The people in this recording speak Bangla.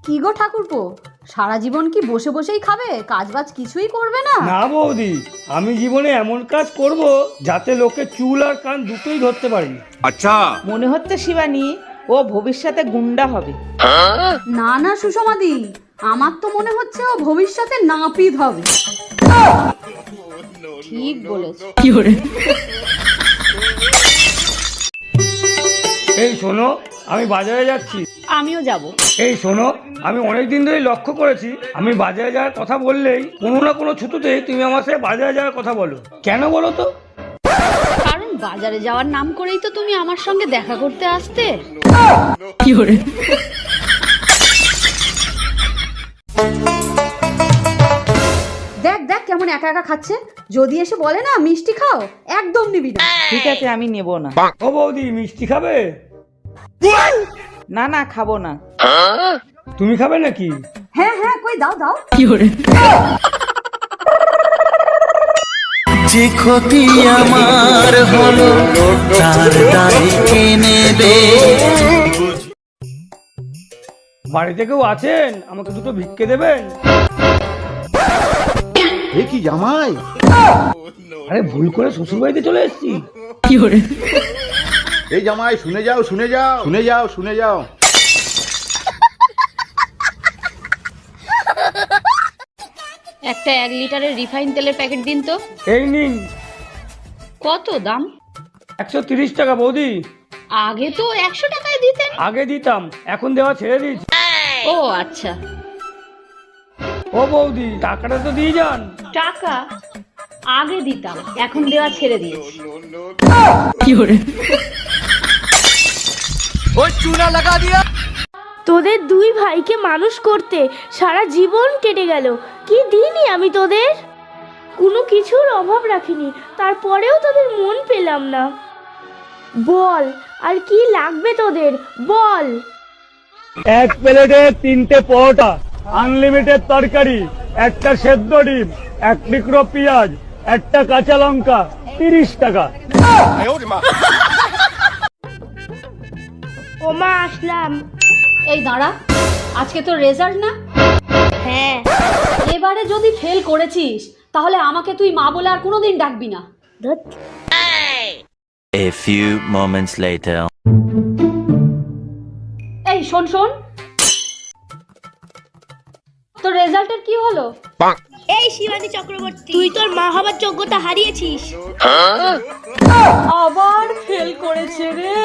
কি গো ঠাকুরপো, সারা জীবন কি বসে বসেই খাবে? কাজবাজ কিছুই করবে না? না বৌদি, আমি জীবনে এমন কাজ করব যাতে লোকে চুল আর কান দুটোই ধরতে পারি। আচ্ছা, মনে হচ্ছে শিবানী ও ভবিষ্যতে গুন্ডা হবে। না না সুষমাদি, আমার তো মনে হচ্ছে ও ভবিষ্যতে নাপিত হবে। ঠিক বলেছ। এই শোনো, আমি বাজারে যাচ্ছি। আমিও যাব। এই শোনো, আমি অনেকদিন ধরেই লক্ষ্য করেছি, আমি বাজারে যাওয়ার কথা বললেই কোনো না কোনো ছুতোতেই তুমি আমার সাথে বাজারে যাওয়ার কথা বলো। কেন বলো তো? কারণ বাজারে যাওয়ার নাম করেই তো তুমি আমার সঙ্গে দেখা করতে আসতে। দেখ দেখ কেমন একা একা খাচ্ছে। যদি এসে বলে না মিষ্টি খাও, একদম নিবি না। ঠিক আছে, আমি নেব না। ও বৌদি, মিষ্টি খাবে? না না, খাবো না। তুমি খাবে নাকি? হ্যাঁ হ্যাঁ, কই দাও দাও। যে ক্ষতি আমার হলো তার দায় কে নেবে? বাড়িতে কেউ আছেন? আমাকে দুটো ভিক্ষে দেবেন? এ কি জামাই? আরে ভুল করে শ্বশুর বাড়িতে চলে এসেছি। এই জামাই, শুনে যাও শুনে যাও শুনে যাও শুনে যাও। একটা 1 লিটারের রিফাইন তেলের প্যাকেট দিন তো। এই নিন। কত দাম? 130 টাকা বৌদি। আগে তো 100 টাকায় দিতেন। আগে দিতাম, এখন দেওয়া ছেড়ে দিয়েছি। ও আচ্ছা। ও বৌদি, টাকাটা তো দিয়ে যান। টাকা আগে দিতাম, এখন দেওয়া ছেড়ে দিয়েছি। তোদের দুই ভাইকে মানুষ করতে সারা জীবন কেটে গেল। কি দিনই আমি তোদের কোনো কিছুর অভাব রাখিনি, তারপরেও তোদের মন পেলাম না। বল আর কি লাগবে তোদের, বল। এক প্লেটে 3টে পরোটা, আনলিমিটেড তরকারি, একটা সেদ্ধ ডিম, 1 টুকরো পেঁয়াজ, একটা কাঁচা লঙ্কা, 30 টাকা। ওমা আসলাম। এই দাঁড়া, আজকে তো রেজাল্ট না? হ্যাঁ। এবারে যদি ফেল করেছিস তাহলে আমাকে তুই মা বলে আর কোনোদিন ডাকবি না। ধুৎ। A few moments later. এই শোন শোন, তোর রেজাল্টের কি হলো? এই শিবানী চক্রবর্তী, তুই তোর মা হবার যোগ্যতা হারিয়েছিস। আবার ফেল করেছে রে।